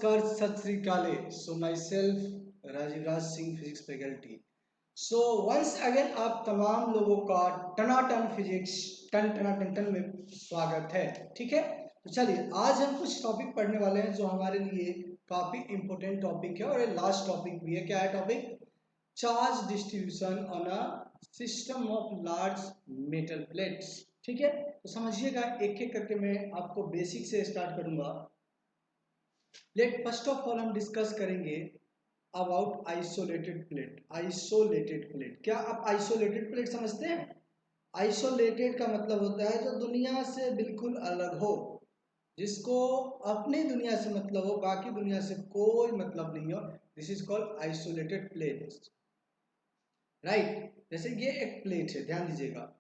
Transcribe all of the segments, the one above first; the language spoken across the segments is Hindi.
नमस्कार, सत श्री अकाले। So myself Rajeev Raj Singh, physics faculty. So once again आप तमाम लोगों का टनाटन फिजिक्स टन में स्वागत है। ठीक है, तो चलिए आज हम कुछ टॉपिक पढ़ने वाले हैं जो हमारे लिए काफी इंपॉर्टेंट टॉपिक है और ये लास्ट टॉपिक भी है। क्या है topic? Charge distribution on a system of large metal plates. ठीक है, तो समझिएगा, एक एक करके मैं आपको बेसिक से स्टार्ट करूंगा। फर्स्ट ऑफ ऑल हम डिस्कस करेंगे about isolated plate. Isolated plate, क्या आप आइसोलेटेड प्लेट समझते हैं? आइसोलेटेड का मतलब होता है जो दुनिया से बिल्कुल अलग हो, जिसको अपनी दुनिया से मतलब हो, बाकी दुनिया से कोई मतलब नहीं हो। This is called isolated plate, right. जैसे ये एक प्लेट है, ध्यान दीजिएगा,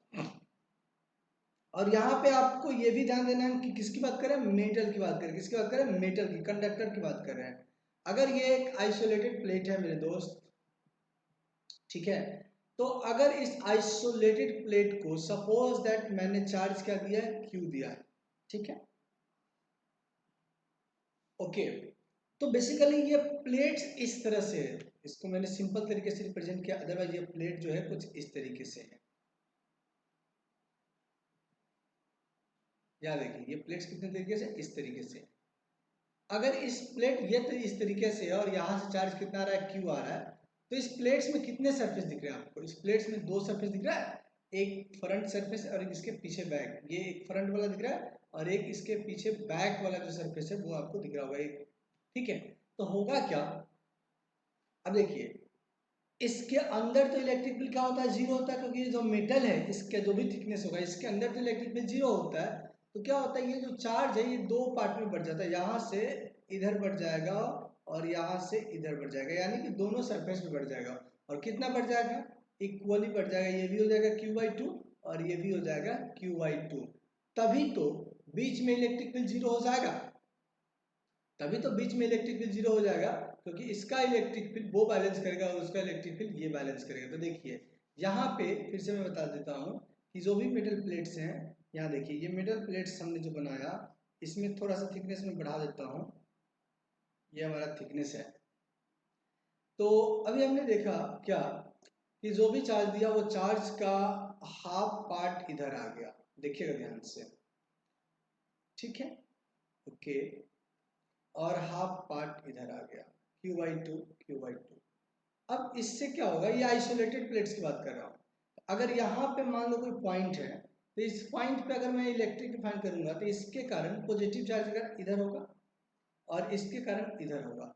और यहाँ पे आपको ये भी ध्यान देना है कि किसकी बात करें, मेटल की बात करें। किसकी बात करें? मेटल की, कंडक्टर की बात कर रहे हैं। अगर ये एक आइसोलेटेड प्लेट है मेरे दोस्त, ठीक है, तो अगर इस आइसोलेटेड प्लेट को सपोज दैट मैंने चार्ज क्या दिया है, क्यू दिया है, ठीक है, ओके। तो बेसिकली ये प्लेट्स इस तरह से है, इसको मैंने सिंपल तरीके से रिप्रेजेंट किया, अदरवाइज ये प्लेट जो है कुछ इस तरीके से है। याद रखिए, ये प्लेट्स कितने तरीके से, इस तरीके से। अगर इस प्लेट ये तो इस तरीके से है और यहाँ से चार्ज कितना आ रहा है, क्यू आ रहा है, तो इस प्लेट्स में कितने सरफेस दिख रहे हैं आपको? इस प्लेट्स में दो सरफेस दिख रहा है, एक फ्रंट सरफेस और एक इसके पीछे बैक। ये एक फ्रंट वाला दिख रहा है और एक इसके पीछे बैक वाला जो सरफेस है वो आपको दिख रहा होगा एक, ठीक है। तो होगा क्या, अब देखिए, इसके अंदर तो इलेक्ट्रिक फील्ड क्या होता है, जीरो होता है, क्योंकि जो मेटल है इसके जो भी थिकनेस होगा इसके अंदर तो इलेक्ट्रिक फील्ड जीरो होता है। तो क्या होता है, ये जो चार्ज है ये दो पार्ट में बढ़ जाता है, यहाँ से इधर बढ़ जाएगा और यहाँ से इधर बढ़ जाएगा, यानी कि दोनों सरफेस में बढ़ जाएगा। और कितना बढ़ जाएगा? इक्वली बढ़ जाएगा। ये भी हो जाएगा Q/2 और ये भी हो जाएगा Q/2। तभी तो बीच में इलेक्ट्रिक फील्ड जीरो हो जाएगा, तभी तो बीच में इलेक्ट्रिक फील्ड जीरो हो जाएगा, क्योंकि इसका इलेक्ट्रिक फील्ड वो बैलेंस करेगा और उसका इलेक्ट्रिक फील्ड ये बैलेंस करेगा। तो देखिए यहाँ पे फिर से मैं बता देता हूँ कि जो भी मेटल प्लेट्स हैं, यहाँ देखिए, ये मेटल प्लेट्स हमने जो बनाया, इसमें थोड़ा सा थिकनेस में बढ़ा देता हूँ, ये हमारा थिकनेस है। तो अभी हमने देखा क्या कि जो भी चार्ज दिया वो चार्ज का हाफ पार्ट इधर आ गया, देखिएगा ध्यान से, ठीक है, ओके, और हाफ पार्ट इधर आ गया, Q/2 Q/2। अब इससे क्या होगा, ये आइसोलेटेड प्लेट्स की बात कर रहा हूँ। अगर यहाँ पे मान लो कोई पॉइंट है, तो इस पॉइंट पे अगर मैं इलेक्ट्रिक डिफाइन करूंगा तो इसके कारण पॉजिटिव चार्ज अगर इधर होगा और इसके कारण इधर होगा।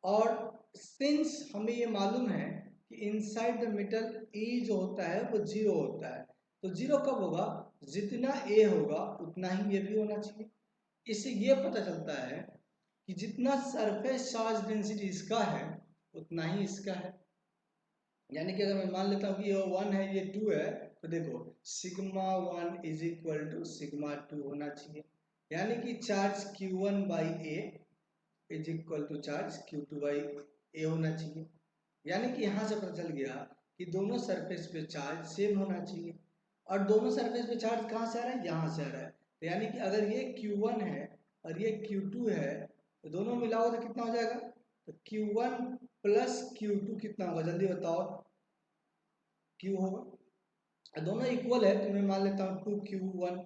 और सिंस हमें ये मालूम है कि इनसाइड द मेटल ई जो होता है वो जीरो होता है, तो जीरो कब होगा, जितना ए होगा उतना ही ये भी होना चाहिए। इससे ये पता चलता है कि जितना सरफेस चार्ज डेंसिटी इसका है उतना ही इसका है। यानी कि अगर मैं मान लेता हूँ कि ये 1 है ये 2 है, तो देखो σ1 इज इक्वल टू σ2 होना चाहिए, यानी कि charge Q1/A is equal to charge Q2/A होना चाहिए। यानी कि यहाँ से पता चल गया कि दोनों सरफेस पे चार्ज सेम होना चाहिए, और दोनों सरफेस पे चार्ज कहाँ से आ रहा है, यहाँ से आ रहा है। तो यानी कि अगर ये Q1 है और ये Q2 है, तो दोनों मिला हो तो कितना हो जाएगा, तो Q1 प्लस Q2 कितना होगा, जल्दी बताओ। Q होगा, दोनों इक्वल है तो मैं मान लेता हूँ 2Q1,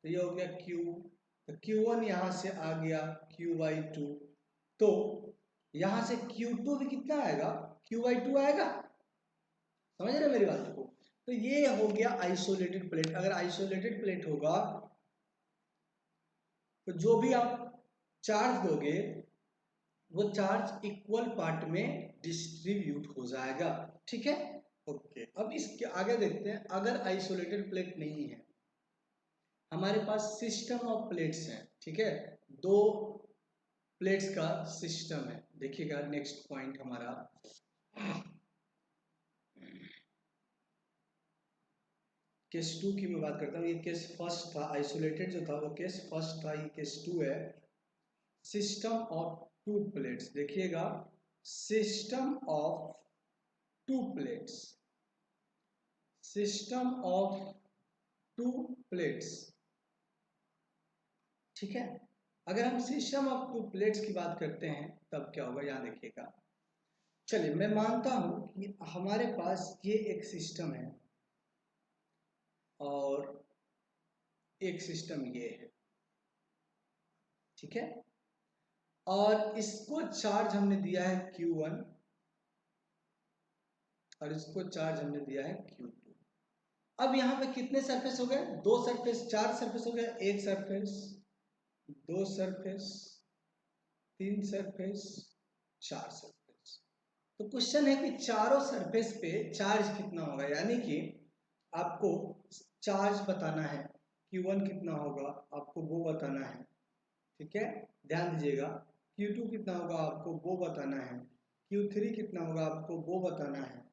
तो ये हो गया Q, तो Q1 यहाँ से आ गया Q/2, तो यहाँ से Q2 भी कितना आएगा, Q/2 आएगा। समझ रहे मेरी बात को? तो ये हो गया आइसोलेटेड प्लेट। अगर आइसोलेटेड प्लेट होगा तो जो भी आप चार्ज दोगे वो चार्ज इक्वल पार्ट में डिस्ट्रीब्यूट हो जाएगा, ठीक है, ओके। अब इसके आगे देखते हैं, अगर आइसोलेटेड प्लेट नहीं है, हमारे पास सिस्टम ऑफ प्लेट्स हैं, ठीक है, दो प्लेट्स का सिस्टम है। देखिएगा नेक्स्ट पॉइंट हमारा, केस 2 की मैं बात करता हूँ। ये केस फर्स्ट था, आइसोलेटेड जो था वो केस फर्स्ट था, ये केस 2 है। सिस्टम ऑफ टू प्लेट्स, देखिएगा, system of to plates, system of to plates, ठीक है। अगर हम सिस्टम ऑफ टू प्लेट्स की बात करते हैं तब क्या होगा, यहाँ देखिएगा। चलिए मैं मानता हूं कि हमारे पास ये एक सिस्टम है और एक सिस्टम ये है, ठीक है, और इसको चार्ज हमने दिया है Q1 और इसको चार्ज हमने दिया है Q2। अब यहाँ पे कितने सरफेस हो गए, दो सरफेस, चार सरफेस हो गए, एक सरफेस, दो सरफेस, तीन सरफेस, चार सरफेस। तो क्वेश्चन है कि चारों सरफेस पे चार्ज कितना होगा, यानी कि आपको चार्ज बताना है, Q1 कितना होगा आपको वो बताना है, ठीक है, ध्यान दीजिएगा। Q2 कितना होगा आपको वो बताना है, Q3 कितना होगा आपको वो बताना है,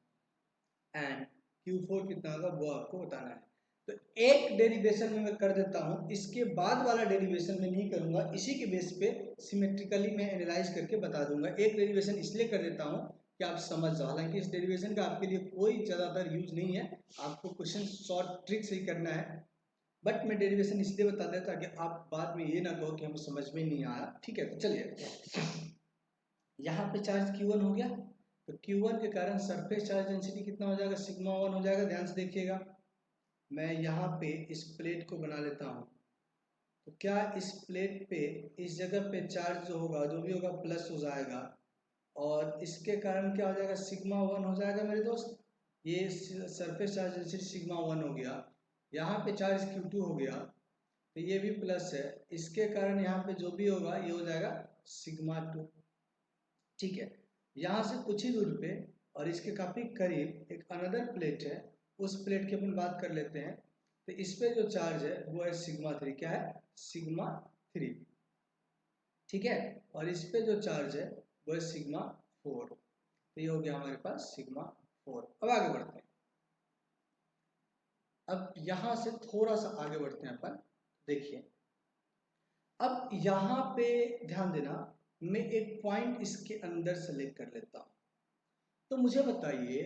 एंड Q4 कितना होगा वो आपको बताना है। तो एक डेरिवेशन में मैं कर देता हूं, इसके बाद वाला डेरिवेशन में नहीं करूंगा, इसी के बेस पे सिमेट्रिकली मैं एनालाइज करके बता दूंगा। एक डेरिवेशन इसलिए कर देता हूं कि आप समझ जाओ, हालांकि इस डेरिवेशन का आपके लिए कोई ज़्यादातर यूज नहीं है, आपको क्वेश्चन शॉर्ट ट्रिक से ही करना है, बट मैं डेरिवेशन इसलिए बता देता ताकि आप बाद में ये ना कहो कि हमें समझ में नहीं आया, ठीक है। तो चलिए यहाँ पे चार्ज Q1 हो गया, तो Q1 के कारण सरफेस चार्ज डेंसिटी कितना हो जाएगा, सिग्मा 1 हो जाएगा। ध्यान से देखिएगा, मैं यहाँ पे इस प्लेट को बना लेता हूँ, तो क्या इस प्लेट पे इस जगह पे चार्ज जो होगा जो भी होगा प्लस हो जाएगा, और इसके कारण क्या हो जाएगा, सिग्मा 1 हो जाएगा मेरे दोस्त। ये सरफेस चार्ज डेंसिटी सिग्मा 1 हो गया, यहाँ पे चार्ज Q2 हो गया, तो ये भी प्लस है, इसके कारण यहाँ पे जो भी होगा ये हो जाएगा सिग्मा 2, ठीक है। यहाँ से कुछ ही दूर पे और इसके काफी करीब एक अनदर प्लेट है, उस प्लेट की अपन बात कर लेते हैं। तो इस पे जो चार्ज है वो है सिग्मा 3, क्या है, सिग्मा 3, ठीक है, और इस पे जो चार्ज है वो है सिग्मा 4। तो ये हो गया हमारे पास सिग्मा 4। अब आगे बढ़ते हैं, अब यहाँ से थोड़ा सा आगे बढ़ते हैं अपन। देखिए अब यहाँ पे ध्यान देना, मैं एक पॉइंट इसके अंदर सेलेक्ट कर लेता हूँ। तो मुझे बताइए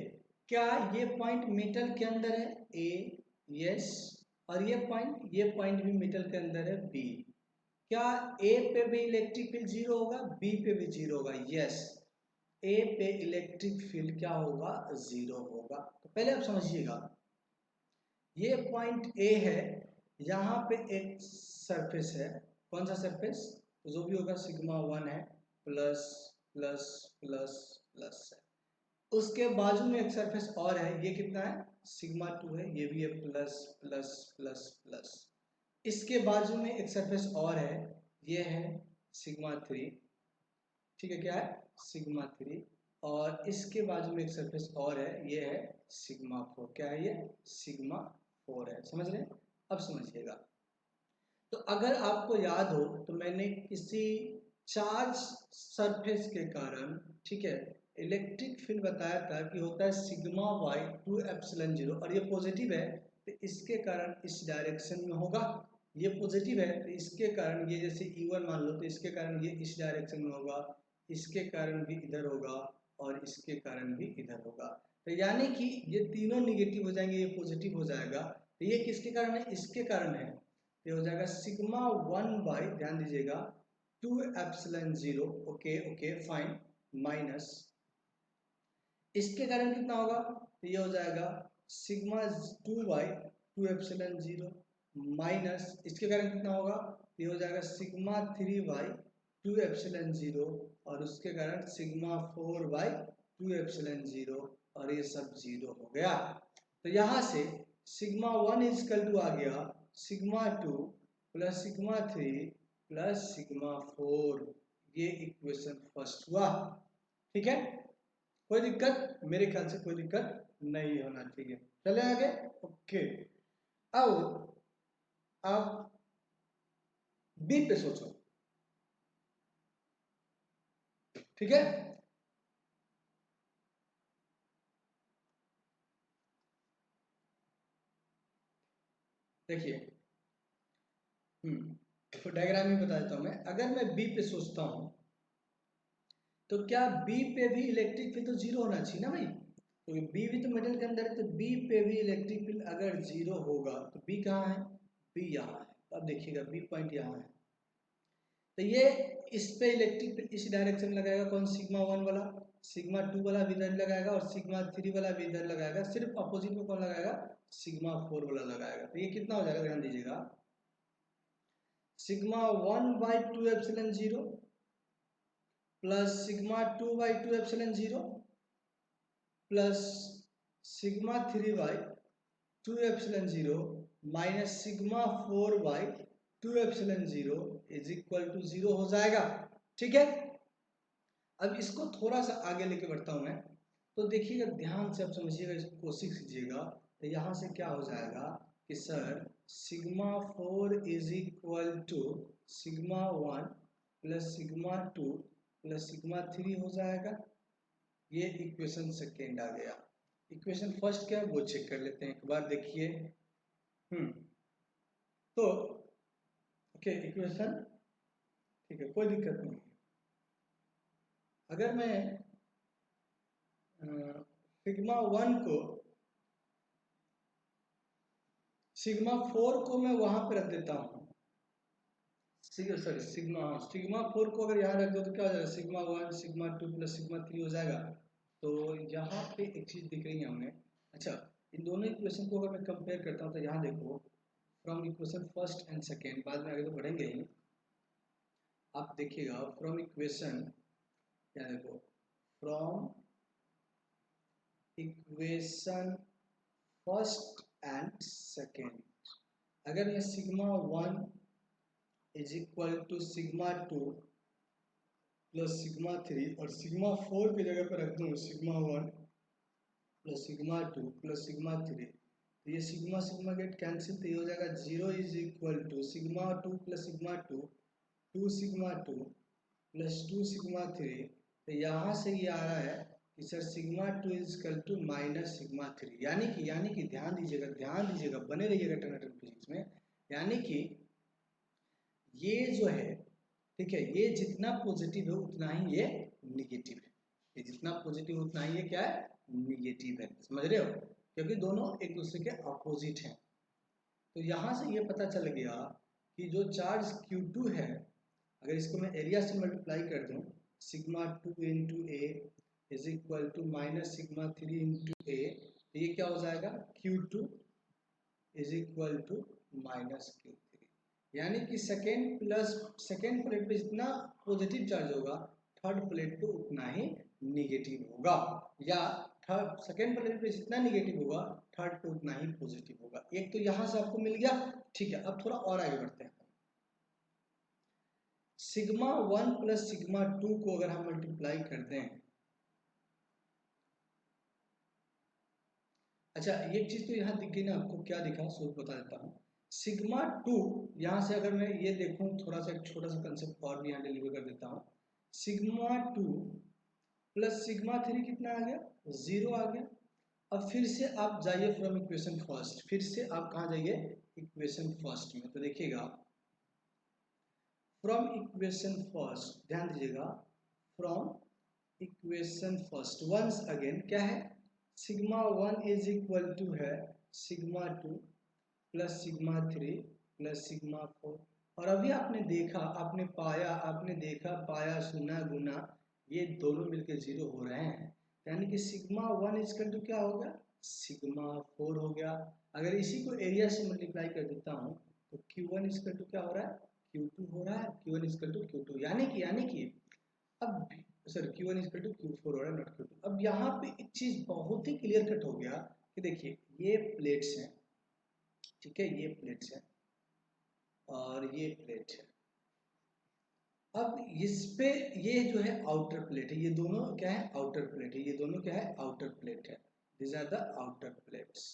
क्या ये पॉइंट मेटल के अंदर है, ए, यस, और ये पॉइंट भी मेटल के अंदर है, बी। क्या ए पे भी इलेक्ट्रिक फील्ड जीरो होगा, बी पे भी जीरो होगा, यस, ए पे इलेक्ट्रिक फील्ड क्या होगा, जीरो होगा। तो पहले आप समझिएगा, ये पॉइंट ए है, यहाँ पे एक सरफेस है, कौन सा सरफेस, जो भी होगा सिग्मा 1 है, प्लस प्लस प्लस प्लस है। उसके बाजू में एक सरफेस और है, ये कितना है, सिग्मा 2 है, ये भी है प्लस प्लस प्लस प्लस। इसके बाजू में एक सरफेस और है, ये है सिग्मा 3, ठीक है, क्या है, सिग्मा 3, और इसके बाजू में एक सरफेस और है, ये है सिग्मा 4, क्या है, ये सिग्मा 4 है। समझ रहे हैं, अब समझिएगा। तो अगर आपको याद हो तो मैंने किसी चार्ज सरफेस के कारण, ठीक है, इलेक्ट्रिक फील्ड बताया था कि होता है सिग्मा वाई 2 एप्सिलॉन 0, और ये पॉजिटिव है तो इसके कारण इस डायरेक्शन में होगा, ये पॉजिटिव है तो इसके कारण ये जैसे E1 मान लो तो इसके कारण ये इस डायरेक्शन में होगा, इसके कारण भी इधर होगा और इसके कारण भी इधर होगा। तो यानी कि ये तीनों निगेटिव हो जाएंगे, ये पॉजिटिव हो जाएगा। तो ये किसके कारण है, इसके कारण है, ये हो जाएगा सिग्मा 1 बाई, ध्यान दीजिएगा, 2 epsilon 0, okay okay fine, minus इसके कारण कितना होगा, तो ये हो जाएगा सिग्मा 2 बाई 2 एप्सिलॉन 0, माइनस इसके कारण कितना होगा, ये हो जाएगा सिग्मा 3 बाई 2 एप्सिलॉन 0, और उसके कारण सिग्मा 4 बाई 2 एप्सिलॉन 0, और ये सब जीरो हो गया। तो यहाँ से सिग्मा 1 इजकल टू आ गया sigma 2 plus sigma 3 plus sigma 4, ये इक्वेशन फर्स्ट हुआ, ठीक है। कोई दिक्कत, मेरे ख्याल से कोई दिक्कत नहीं होना चाहिए। चले आगे, ओके। अब बी पे सोचो, ठीक है। देखिए तो डायग्राम में बता देता हूं मैं, अगर मैं बी पे सोचता हूं तो क्या बी पे भी इलेक्ट्रिक फील्ड तो जीरो होना चाहिए ना भाई, तो बी भी तो मेटल के अंदर है, तो बी पे भी इलेक्ट्रिक फील्ड अगर जीरो होगा तो बी कहाँ है, बी यहाँ है। अब देखिएगा बी पॉइंट यहाँ है, तो ये इस पे इलेक्ट्रिक इस डायरेक्शन में लगाएगा कौन, सिग्मा 1 वाला, सिग्मा 2 वाला भी इधर लगाएगा और सिग्मा 3 वाला भी इधर लगाएगा, सिर्फ अपोजिट में कौन लगाएगा, सिग्मा 4 वाला लगाएगा। तो ये कितना हो जाएगा, ध्यान दीजिएगा, sigma 1 by 2 epsilon 0 plus sigma 2 by 2 epsilon 0 plus sigma 3 by 2 epsilon 0 minus sigma 4 by 2 epsilon 0 is equal to 0 हो जाएगा। ठीक है, अब इसको थोड़ा सा आगे लेके बढ़ता हूं मैं, तो देखिएगा ध्यान से, आप समझिएगा, इसको कोशिश कीजिएगा। तो यहाँ से क्या हो जाएगा कि sir sigma 4 is equal to sigma 1 plus sigma 2 plus sigma 3 हो जाएगा। ये इक्वेशन सेकेंड आ गया। इक्वेशन फर्स्ट क्या है वो चेक कर लेते हैं एक बार, देखिए। तो ओके, इक्वेशन ठीक है, कोई दिक्कत नहीं है। अगर मैं सिग्मा 1 को, सिग्मा 4 को मैं वहां पर रख देता हूँ, सॉरी सिग्मा 4 को अगर यहाँ रख दो तो क्या हो जाएगा, सिग्मा 1 सिग्मा 2 प्लस सिग्मा 3 हो जाएगा। तो यहाँ पे एक चीज दिख रही है हमें। अच्छा, इन दोनों इक्वेशन को अगर मैं कंपेयर करता हूँ तो यहाँ देखो, from equation first and second, बाद में आगे तो बढ़ेंगे ही, आप देखिएगा फ्रॉम इक्वेशन, क्या देखो, from equation first and second, अगर मैं sigma 1 is equal to sigma 2 plus sigma 3 और सिग्मा 4 की जगह पर रख दूँ sigma 1 plus sigma 2 plus sigma 3, तो ये सिग्मा सिग्मा गेट कैंसिल, तो ये हो जाएगा 0 is equal to sigma 2 plus sigma 2 2 sigma 2 plus 2 sigma 3। तो यहाँ से ये आ रहा है कि sir sigma 2 is equal to minus sigma 3, यानी कि ध्यान दीजिएगा, बने रहिएगा टर्न फिजिक्स में। यानी कि ये जो है, ठीक है, ये जितना पॉजिटिव है उतना ही ये निगेटिव है, ये जितना पॉजिटिव उतना ही ये क्या है, निगेटिव है। समझ रहे हो, क्योंकि दोनों एक दूसरे के अपोजिट हैं। तो यहाँ से ये पता चल गया कि जो चार्ज Q2 है, अगर इसको मैं एरिया से मल्टीप्लाई कर दूं, sigma 2 into a is equal to minus sigma 3 into a, तो ये क्या हो जाएगा, Q2 is equal to minus Q3। यानी कि सेकेंड प्लेट पे जितना पॉजिटिव चार्ज होगा, थर्ड प्लेट पे उतना ही निगेटिव होगा, या थर्ड सेकेंड प्लेट पे जितना निगेटिव होगा, थर्ड पे उतना ही पॉजिटिव होगा। एक तो यहां से आपको मिल गया। ठीक है, अब थोड़ा और आगे बढ़ते हैं। सिग्मा 1 प्लस सिग्मा 2 को अगर हम मल्टीप्लाई करते हैं, अच्छा ये चीज तो यहाँ दिख गई ना आपको, क्या दिखा सो बता देता हूँ। सिग्मा 2, यहाँ से अगर मैं ये देखूं, थोड़ा सा एक छोटा सा कंसेप्ट और भी यहाँ डिलीवर कर देता हूँ। सिग्मा 2 प्लस सिग्मा 3 कितना आ गया, 0 आ गया। अब फिर से आप जाइए फ्रॉम इक्वेशन फर्स्ट, फिर से आप कहाँ जाइए, इक्वेशन फर्स्ट में। तो देखिएगा फ्रॉम इक्वेशन फर्स्ट, ध्यान दीजिएगा, from equation first ones again क्या है, सिग्मा 1 इज इक्वल टू है sigma 2 plus sigma 3 plus sigma 4। और अभी आपने देखा, आपने देखा, पाया, सुना, गुना, ये दोनों मिलकर 0 हो रहे हैं। यानी कि सिग्मा 1 इज इक्वल टू क्या हो गया, सिग्मा 4 हो गया। अगर इसी को एरिया से मल्टीप्लाई कर देता हूँ तो Q1 इज इक्वल टू क्या हो रहा है, Q2 हो रहा है। Q1 is equal to Q2, यानी कि अब sir Q1 equal to Q4 हो रहा है, नॉट Q2। अब यहाँ पे एक चीज बहुत ही क्लियर कट हो गया कि देखिए ये प्लेट्स हैं, ठीक है, ये प्लेट्स हैं और ये प्लेट है। अब इस पे ये जो है आउटर प्लेट है, ये दोनों क्या है, आउटर प्लेट है, ये दोनों क्या है, आउटर प्लेट है। This are the outer plates.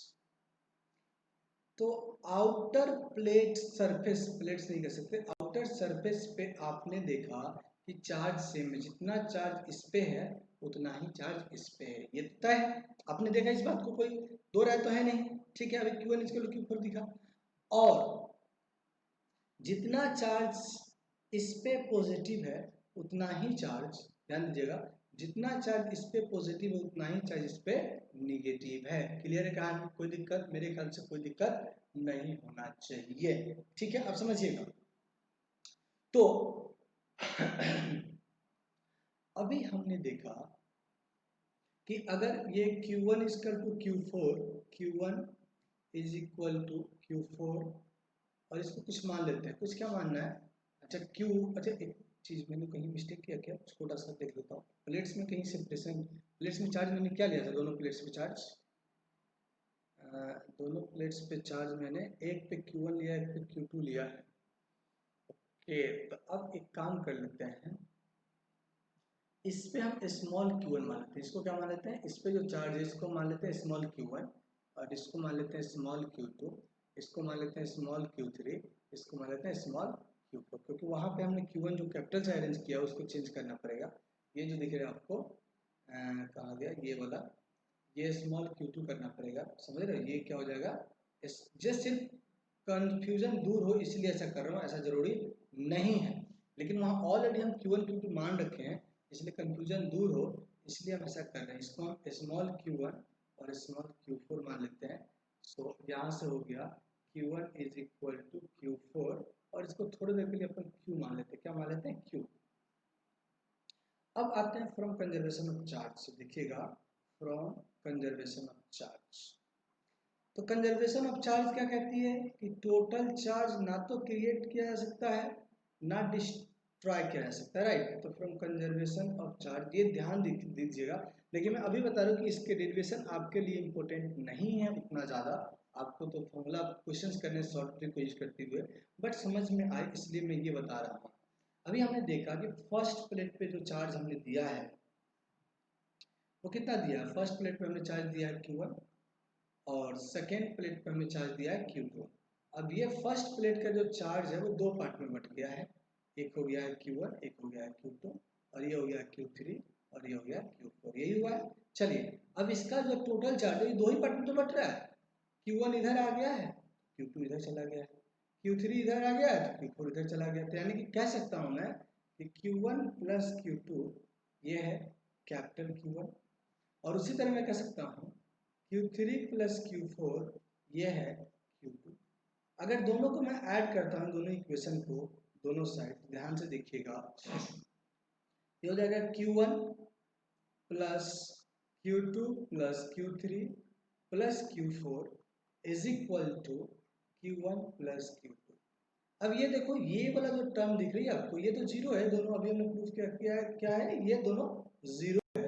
तो आउटर प्लेट सरफेस, प्लेट्स नहीं कह सकते, आउटर सरफेस पे आपने देखा कि चार्ज सेम है, जितना चार्ज इस पे है उतना ही चार्ज इस पे है, ये तय है। आपने देखा, इस बात को कोई दो राय तो है नहीं। ठीक है, अभी Q1 इसके Q4 दिखा, और जितना चार्ज इस पे पॉजिटिव है उतना ही चार्ज, ध्यान दीजिएगा, जितना चार्ज इस पे पॉजिटिव है उतना ही चार्ज इस पे निगेटिव है। क्लियर है कहानी, कोई दिक्कत, मेरे ख्याल से कोई दिक्कत नहीं होना चाहिए। ठीक है, अब समझिएगा। तो अभी हमने देखा कि अगर ये Q1 is equal to Q4, Q1 is equal to Q4, और इसको कुछ मान लेते हैं, कुछ क्या मानना है, अच्छा अच्छा एक चीज मैंने कहीं मिस्टेक किया क्या, छोटा सा देख लेता हूँ। प्लेट्स में कहीं सेपरेशन, प्लेट्स में चार्ज मैंने क्या लिया था, दोनों प्लेट्स पे चार्ज, दोनों प्लेट्स पे चार्ज मैंने एक पे Q1 लिया, एक पे Q2 लिया है। ओके, तो अब एक काम कर लेते हैं, इस पे हम स्मॉल Q1 मान लेते हैं, इसको क्या मान लेते हैं, इस पे जो चार्ज है इसको मान लेते हैं स्मॉल Q1, और इसको मान लेते हैं स्मॉल Q2, इसको मान लेते हैं स्मॉल Q3, इसको मान लेते हैं स्मॉल Q4, क्योंकि वहाँ पे हमने Q1 जो कैपिटल से अरेंज किया उसको चेंज करना पड़ेगा। ये जो दिख रहा है आपको कहा गया, ये वाला, ये स्मॉल Q2 करना पड़ेगा, समझ रहे हो, ये क्या हो जाएगा, जस्ट सिर्फ कंफ्यूजन दूर हो इसलिए ऐसा कर रहा हूँ, ऐसा जरूरी नहीं है, लेकिन वहाँ ऑलरेडी हम Q1 Q2 मान रखे हैं, इसलिए कंफ्यूजन दूर हो इसलिए हम ऐसा कर रहे हैं, इसको हम स्मॉल Q1 और स्मॉल Q4 मान लेते हैं। सो यहाँ से हो गया Q1 is equal to Q4, और इसको थोड़ी देर के लिए अपन Q मान लेते हैं, क्या मान लेते हैं, Q। अब आते हैं फ्रॉम कंजर्वेशन ऑफ चार्ज से, देखिएगा फ्रॉम कंजर्वेशन ऑफ चार्ज, तो कंजर्वेशन ऑफ चार्ज क्या कहती है कि टोटल चार्ज ना तो क्रिएट किया जा सकता है ना डिस्ट्रॉय किया जा सकता है, राइट। तो फ्रॉम कंजर्वेशन ऑफ चार्ज, ये ध्यान दीजिएगा, देखिए मैं अभी बता रहा हूँ कि इसके डेरिवेशन आपके लिए इंपॉर्टेंट नहीं है उतना ज़्यादा, आपको तो फॉर्मूला क्वेश्चंस करने सॉल्व की कोशिश करते हुए बट समझ में आए इसलिए मैं ये बता रहा हूँ। अभी हमने देखा कि फर्स्ट प्लेट पे जो चार्ज हमने दिया है वो कितना दिया है, फर्स्ट प्लेट पे हमने चार्ज दिया है Q1, और सेकेंड प्लेट पर हमने चार्ज दिया है Q2। अब ये फर्स्ट प्लेट का जो चार्ज है वो दो पार्ट में बट गया है, एक हो गया है Q1, एक हो गया है Q2, और ये हो गया Q3, और ये हो गया Q4, यही हुआ है। चलिए अब इसका जो टोटल चार्ज है ये दो ही पार्ट में तो बट रहा है, Q1 इधर आ गया है, Q2 इधर चला गया है, Q3 इधर आ गया है, Q4 इधर चला गया, तो यानी कि कह सकता हूँ मैं कि Q1 प्लस Q2 ये है कैपिटल Q1, और उसी तरह मैं कह सकता हूँ Q3 प्लस Q4 ये है Q2। अगर दोनों को मैं ऐड करता हूँ, दोनों इक्वेशन को, दोनों साइड ध्यान से देखिएगा, ये हो जाएगा Q1 plus Q2 plus Q3 plus Q4 is equal to Q1 plus Q2। अब ये देखो, ये वाला जो टर्म दिख रही है आपको, ये तो जीरो है, दोनों अभी हमने प्रूफ किया है, क्या है, ये दोनों जीरो है,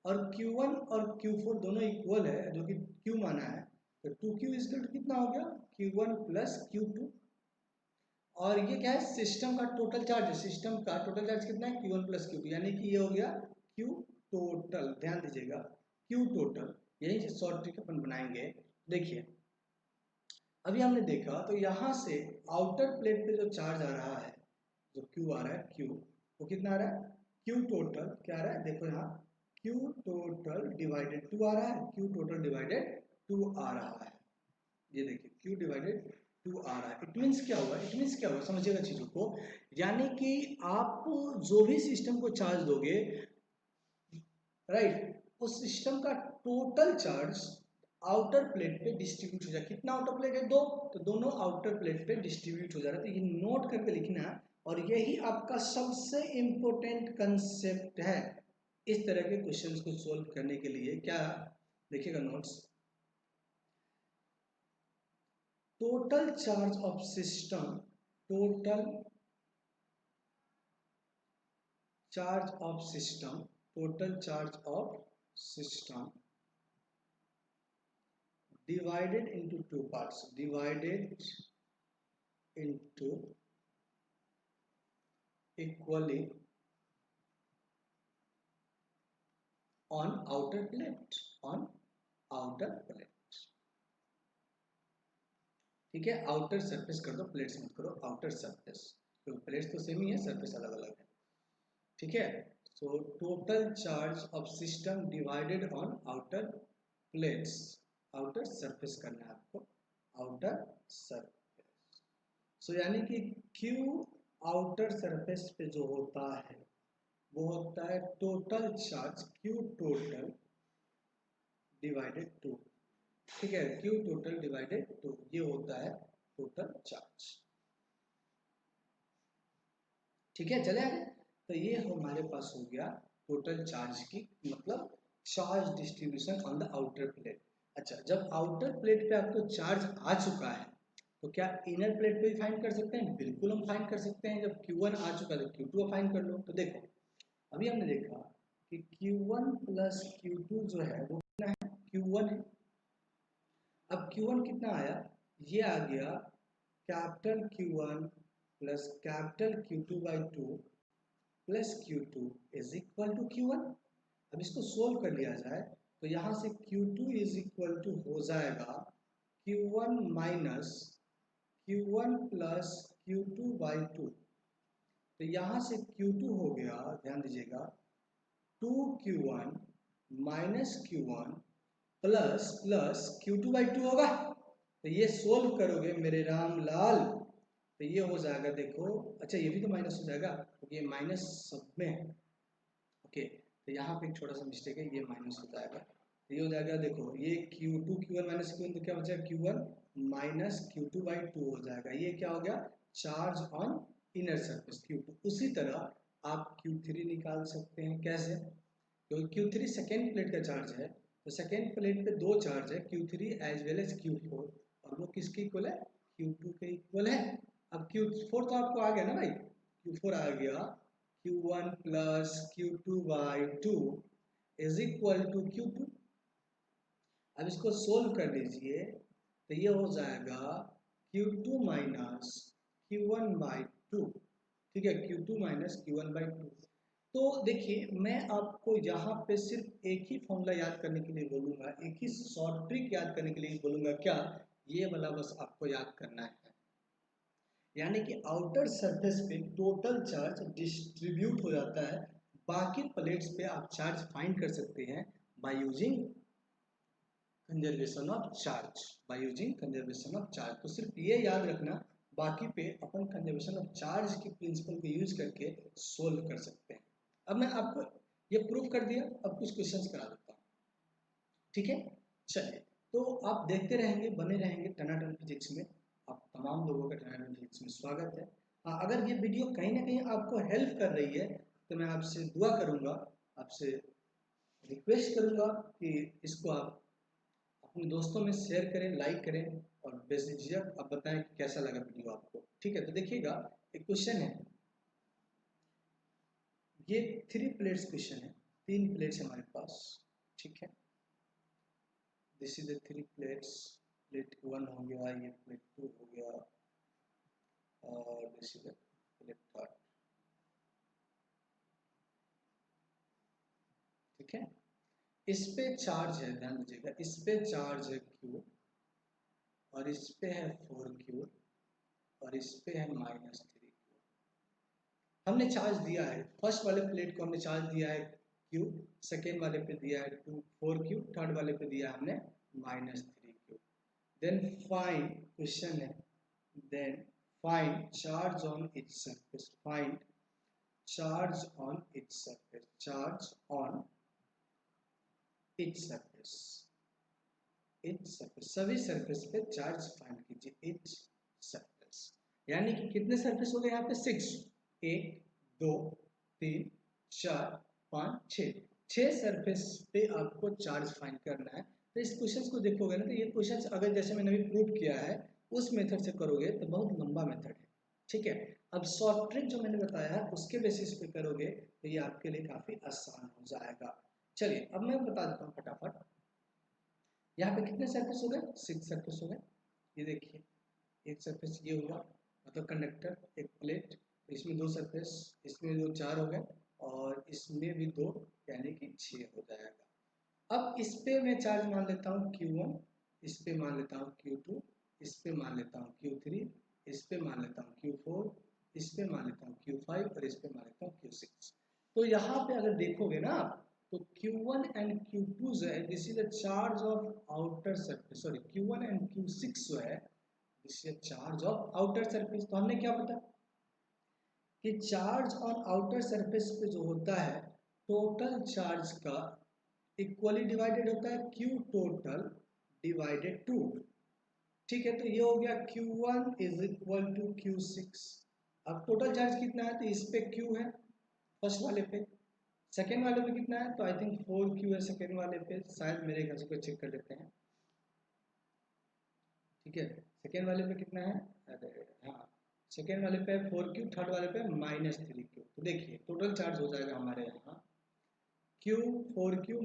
और Q1 और Q4 दोनों इक्वल है जो कि Q माना है, तो 2Q इज कितना हो गया, Q1 प्लस Q2, और ये क्या है, सिस्टम का टोटल चार्ज है, सिस्टम का टोटल चार्ज कितना है, Q1 प्लस Q2, यानी कि ये हो गया Q टोटल, ध्यान दीजिएगा Q टोटल, यही से शॉर्ट ट्रिक अपन बनाएंगे। देखिए अभी हमने देखा तो यहाँ से आउटर प्लेट पे जो चार्ज आ रहा है, जो Q आ रहा है, Q वो कितना आ रहा है, Q टोटल क्या आ रहा है, देखो यहाँ Q टोटल डिवाइडेड 2 आ रहा है, Q टोटल डिवाइडेड 2 आ रहा है, ये देखिए Q डिवाइडेड 2 आ रहा है। इट मीन्स क्या हुआ, इट मीन्स क्या हुआ, समझिएगा चीजों को, यानी कि आप जो भी सिस्टम को चार्ज दोगे, राइट, उस सिस्टम का टोटल चार्ज आउटर प्लेट पे डिस्ट्रीब्यूट हो जाए, कितना आउटर प्लेट है, दो, तो दोनों आउटर प्लेट पे डिस्ट्रीब्यूट हो जा रहा है, तो ये नोट करके लिखना है, और यही आपका सबसे इंपॉर्टेंट कंसेप्ट है इस तरह के क्वेश्चंस को सॉल्व करने के लिए। क्या देखिएगा notes, total charge of system, total charge of system, total charge of system divided into two parts, divided into equally on outer plate, on outer plate, ठीक है, आउटर सरफेस कर दो, प्लेट्स मत करो, आउटर सरफेस, तो प्लेट्स तो सेम ही है, सरफेस अलग अलग है, ठीक है। So total charge of system divided on outer plates, outer surface करना है आपको, आउटर सरफेस, सो यानी कि Q आउटर सरफेस पे जो होता है वो होता है total charge Q total divided 2, ठीक है, Q टोटल डिवाइडेड 2, ये होता है टोटल चार्ज। ठीक है, चले आगे। तो ये हमारे पास हो गया टोटल चार्ज की मतलब charge distribution on the outer plate. अच्छा, जब आउटर प्लेट पे आपको चार्ज आ चुका है तो क्या इनर प्लेट पे भी फाइंड कर सकते हैं? बिल्कुल हम फाइंड कर सकते हैं। जब Q1 आ चुका है तो Q2 फाइंड कर लो। तो देखो अभी हमने देखा कि Q1 प्लस Q2 जो है वो कितना है? Q1 है। अब Q1 कितना आया? ये आ गया capital Q1 plus capital Q2 by 2 plus Q2 is equal to Q1। अब इसको सोल्व कर लिया जाए तो यहाँ से Q2 इज इक्वल टू हो जाएगा Q1 minus Q1 plus Q2 by 2। तो यहाँ से Q2 हो गया, ध्यान दीजिएगा, 2Q1 minus Q1 plus plus Q2 by 2 होगा। तो ये सोल्व करोगे मेरे राम लाल तो ये हो जाएगा, देखो अच्छा ये भी तो माइनस हो जाएगा क्योंकि ये माइनस सब में है। ओके, तो यहाँ पे एक छोटा सा मिस्टेक है, ये माइनस हो जाएगा। तो ये हो जाएगा, देखो ये Q2 Q1 माइनस Q1 तो क्या बचेगा? Q1 माइनस Q2 बाई 2 हो जाएगा। ये क्या हो गया? Charge on inner surface Q2। उसी तरह आप Q3 निकाल सकते हैं। कैसे? क्योंकि Q3 सेकेंड प्लेट का चार्ज है तो सेकेंड प्लेट पे दो चार्ज है, Q3 as well as Q4, और वो किसके इक्वल है? Q2 के इक्वल है। अब Q4 तो आपको आ गया ना भाई, Q4 आ गया Q1 plus Q2 by 2 is equal to Q2। अब इसको सोल्व कर लीजिए तो ये हो जाएगा Q2 माइनस Q1 बाई 2। ठीक है, Q2 माइनस Q1 बाई 2। तो देखिए मैं आपको यहाँ पे सिर्फ एक ही फॉर्मूला याद करने के लिए बोलूँगा, एक ही शॉर्ट ट्रिक याद करने के लिए बोलूँगा। क्या? ये वाला बस आपको याद करना है, यानी कि आउटर सरफेस पे टोटल चार्ज डिस्ट्रीब्यूट हो जाता है, बाकी प्लेट्स पे आप चार्ज फाइंड कर सकते हैं by using conservation of charge. By using conservation of charge, तो सिर्फ ये याद रखना, बाकी पे अपन कंजर्वेशन ऑफ चार्ज की प्रिंसिपल को यूज करके सोल्व कर सकते हैं। अब मैं आपको ये प्रूव कर दिया, अब कुछ क्वेश्चंस करा देता हूँ। ठीक है, चलिए। तो आप देखते रहेंगे, बने रहेंगे टनाटन फिजिक्स में। आप तमाम लोगों का टनाटन फिजिक्स में स्वागत है। अगर ये वीडियो कहीं ना कहीं आपको हेल्प कर रही है तो मैं आपसे दुआ करूंगा, आपसे रिक्वेस्ट करूंगा कि इसको आप अपने दोस्तों में शेयर करें, लाइक करें, और बेझिझक आप बताएं कि कैसा लगा वीडियो आपको। ठीक है, तो देखिएगा एक क्वेश्चन है, ये 3 प्लेट्स क्वेश्चन है, 3 प्लेट्स हमारे पास। ठीक है, this is the 3 plates. Plate 1 हो गया, ये प्लेट 2 हो गया, और दिस इज द प्लेट 3। ठीक है, इस पे चार्ज है, ध्यान दीजिएगा, इस पे चार्ज है Q, और इस पे है 4Q, और इस पे है -3Q। हमने चार्ज दिया है, फर्स्ट वाले प्लेट को हमने चार्ज दिया है Q, सेकेंड वाले पे दिया है 4Q, थर्ड वाले पे दिया है हमने -3Q। देन फाइंड, क्वेश्चन है, then find charge on its surface, find charge on its surface, charge on its surface, its surface, सभी सरफेस पे चार्ज फाइंड कीजिए, इट्स सरफेस। यानी कि कितने सरफेस हो गए यहाँ पे? 6, 1 2 3 4 5 6, 6 सरफेस पे आपको चार्ज फाइंड करना है। तो इस क्वेश्चन को देखोगे ना, तो ये क्वेश्चन अगर जैसे मैंने अभी प्रूव किया है उस मेथड से करोगे तो बहुत लंबा मेथड है। ठीक है, अब शॉर्ट ट्रिक जो मैंने बताया है उसके बेसिस पे करोगे तो ये आपके लिए काफी आसान हो जाएगा। चलिए अब मैं बता देता हूँ फटाफट। यहाँ पे कितने सरफेस हो गए? 6 सरफेस हो गए। ये देखिए, एक सरफेस ये हुआ मतलब कंडक्टर, एक प्लेट, इसमें 2 सरफेस, इसमें 2 4 हो गए, और इसमें भी 2, यानी कि 6 हो जाएगा। अब इस पे मैं चार्ज मान लेता हूँ Q1, इस पे मान लेता हूँ Q2, इस पे मान लेता हूँ Q3, इस पे मान लेता हूँ Q4, इस पे मान लेता हूँ Q5, और इस पे मान लेता हूँ Q6। तो यहाँ पे अगर देखोगे ना आप, तो Q1 एंड Q2 जो है this is the charge of outer surface, sorry Q1 and Q6 जो है this is charge of outer surface. तो हमने क्या पता कि चार्ज ऑन आउटर सरफेस पे जो होता है टोटल चार्ज का इक्वली डिवाइडेड होता है Q टोटल डिवाइडेड 2। ठीक है, तो ये हो गया Q1 is equal to Q6, अब टोटल चार्ज कितना है, तो इस पे Q है फर्स्ट वाले पे, सेकेंड वाले पे कितना है, तो आई थिंक 4Q है सेकेंड वाले पे, शायद मेरे ख्याल से चेक कर लेते हैं। ठीक है, सेकेंड वाले पे कितना है, अरे हाँ, सेकेंड वाले पे 4Q, थर्ड वाले पे -3Q। तो देखिए टोटल चार्ज हो जाएगा हमारे यहाँ Q 4Q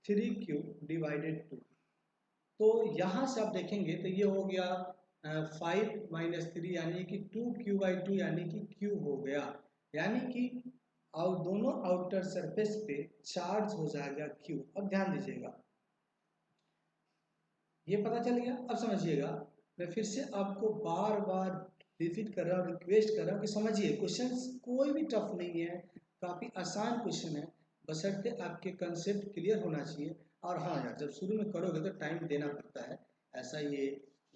-3Q डिवाइडेड 2। तो यहाँ से आप देखेंगे तो ये हो गया 5 - 3 यानी कि 2Q/2 यानी कि Q हो गया, यानी कि और दोनों आउटर सरफेस पे चार्ज हो जाएगा Q। अब ध्यान दीजिएगा, ये पता चल गया। अब समझिएगा, मैं फिर से आपको बार बार रिपीट कर रहा हूँ, रिक्वेस्ट कर रहा हूँ कि समझिए, क्वेश्चंस कोई भी टफ नहीं है, काफ़ी आसान क्वेश्चन है, बशर्ते आपके कंसेप्ट क्लियर होना चाहिए। और हाँ यार, जब शुरू में करोगे तो टाइम देना पड़ता है, ऐसा ये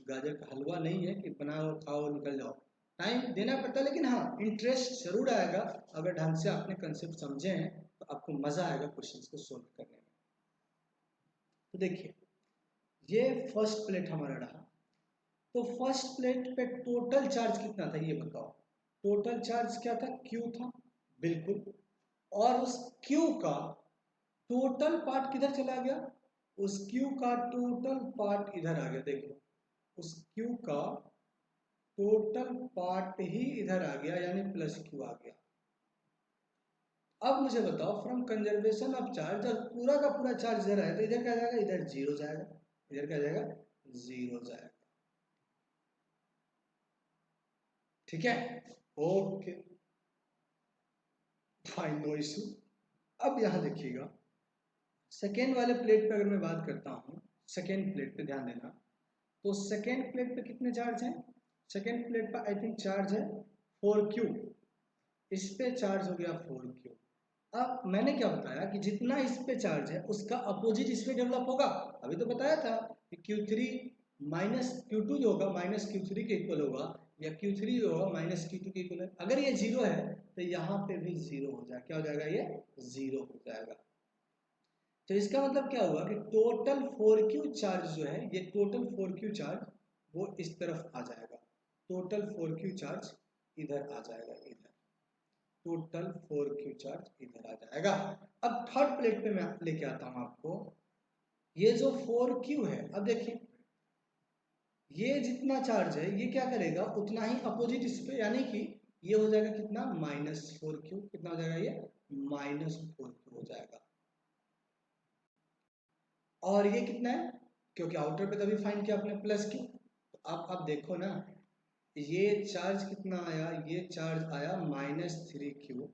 गाजर का हलवा नहीं है कि बनाओ खाओ निकल जाओ, टाइम देना पड़ता है। लेकिन हाँ, इंटरेस्ट जरूर आएगा, अगर ढंग से आपने कंसेप्ट समझे हैं तो आपको मज़ा आएगा क्वेश्चन को सोल्व करने में। तो देखिए, ये फर्स्ट प्लेट हमारा रहा, तो फर्स्ट प्लेट पे टोटल चार्ज कितना था ये बताओ। टोटल चार्ज क्या था, Q था, बिल्कुल। और उस Q का टोटल पार्ट किधर चला गया, उस Q का टोटल पार्ट इधर आ गया। देखो, उस Q का टोटल पार्ट ही इधर आ गया, यानी +Q आ गया। अब मुझे बताओ, फ्रॉम कंजर्वेशन ऑफ चार्ज, और पूरा का पूरा चार्ज इधर आया तो इधर क्या जाएगा, इधर 0 जाएगा, इधर क्या जाएगा, 0 जाएगा। ठीक है, ओके फाइन, नो इशू। अब यहां देखिएगा, सेकेंड वाले प्लेट पे अगर मैं बात करता हूं, सेकेंड प्लेट पे ध्यान देना, तो सेकेंड प्लेट पे कितने चार्ज हैं, सेकेंड प्लेट पर आई थिंक चार्ज है 4Q, इस पे चार्ज हो गया 4Q। अब मैंने क्या बताया कि जितना इस पे चार्ज है उसका अपोजिट इस पे डेवलप होगा। अभी तो बताया था कि Q3 -Q2 जो होगा -Q3 के इक्वल होगा, या Q3 जो होगा -Q2 के इक्वल है। अगर ये 0 है तो यहाँ पे भी 0 हो जाएगा, क्या हो जाएगा, ये 0 हो जाएगा। तो इसका मतलब क्या हुआ कि टोटल 4Q चार्ज जो है, ये टोटल 4Q चार्ज वो इस तरफ आ जाएगा, टोटल 4Q चार्ज इधर आ जाएगा, इधर टोटल 4Q चार्ज इधर आ जाएगा। अब थर्ड प्लेट पे मैं लेके आता हूं आपको, ये जो 4Q है, अब देखिए ये जितना चार्ज है ये क्या करेगा, उतना ही अपोजिट इस पे, यानी कि ये हो जाएगा कितना, -4Q। कितना हो जाएगा, ये -4Q हो जाएगा। और ये कितना है, क्योंकि आउटर पे तभी फाइंड किया अपने +Q। तो अब देखो ना, ये चार्ज कितना आया, ये चार्ज आया -3Q,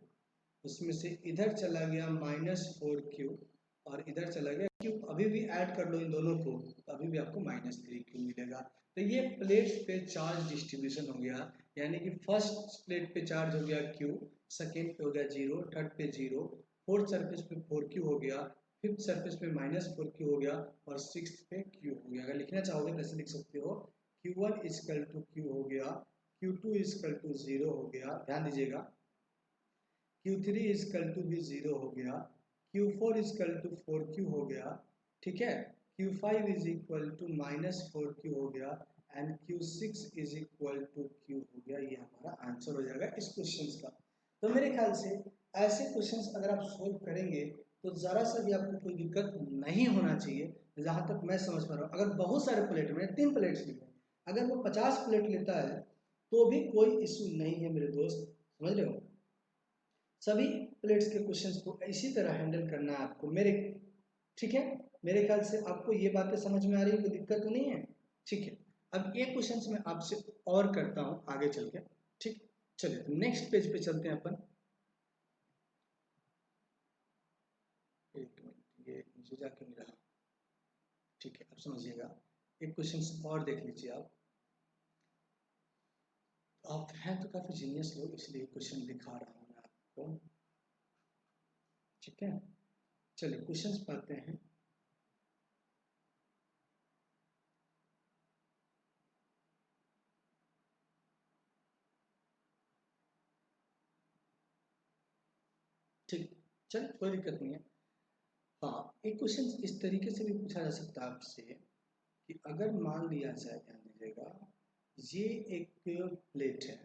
उसमें से इधर चला गया -4Q, और इधर चला गया Q। अभी भी ऐड कर लो इन दोनों को, तो अभी भी आपको -3Q मिलेगा। तो ये प्लेट्स पे चार्ज डिस्ट्रीब्यूशन हो गया, यानी कि फर्स्ट प्लेट पे चार्ज हो गया Q, सेकेंड पे हो गया 0, थर्ड पे 0, फोर्थ सरफेस पे 4Q हो गया, फिफ्थ सरफेस पे -4Q हो गया, और सिक्स्थ पे Q हो गया। अगर लिखना चाहोगे तो ऐसे लिख सकते हो, Q1 = Q हो गया, Q2 = 0 हो गया, ध्यान दीजिएगा, Q3 = भी 0 हो गया, Q4 = 4Q हो गया, ठीक है, Q5 = -4Q हो गया, एंड Q6 = Q हो गया। ये हमारा आंसर हो जाएगा इस क्वेश्चन का। तो मेरे ख्याल से ऐसे क्वेश्चंस अगर आप सोल्व करेंगे तो ज़रा सा भी आपको कोई दिक्कत नहीं होना चाहिए, जहाँ तक मैं समझ पा रहा हूँ। अगर बहुत सारे प्लेट में 3 प्लेट्स लिए, अगर वो 50 प्लेट लेता है तो भी कोई इशू नहीं है मेरे दोस्त, समझ रहे हो। सभी प्लेट्स के क्वेश्चंस को इसी तरह हैंडल करना है आपको मेरे, ठीक है। मेरे ख्याल से आपको ये बातें समझ में आ रही है, कोई दिक्कत तो नहीं है, ठीक है। अब ये क्वेश्चंस मैं आपसे और करता हूँ आगे चल के, ठीक। चलिए नेक्स्ट पेज पे चलते हैं अपन। एक मिनट, ये नीचे जाके नहीं रहा, ठीक है। अब समझिएगा, एक क्वेश्चन और देख लीजिए आप हैं तो काफी जीनियस लोग, इसलिए क्वेश्चन दिखा रहा हूँ मैं आपको, ठीक है। चलिए क्वेश्चंस पढ़ते हैं। ठीक, चल कोई दिक्कत नहीं है। हाँ, एक क्वेश्चन इस तरीके से भी पूछा जा सकता है आपसे कि अगर मान लिया जाए, ध्यान दीजिएगा, ये एक प्लेट है,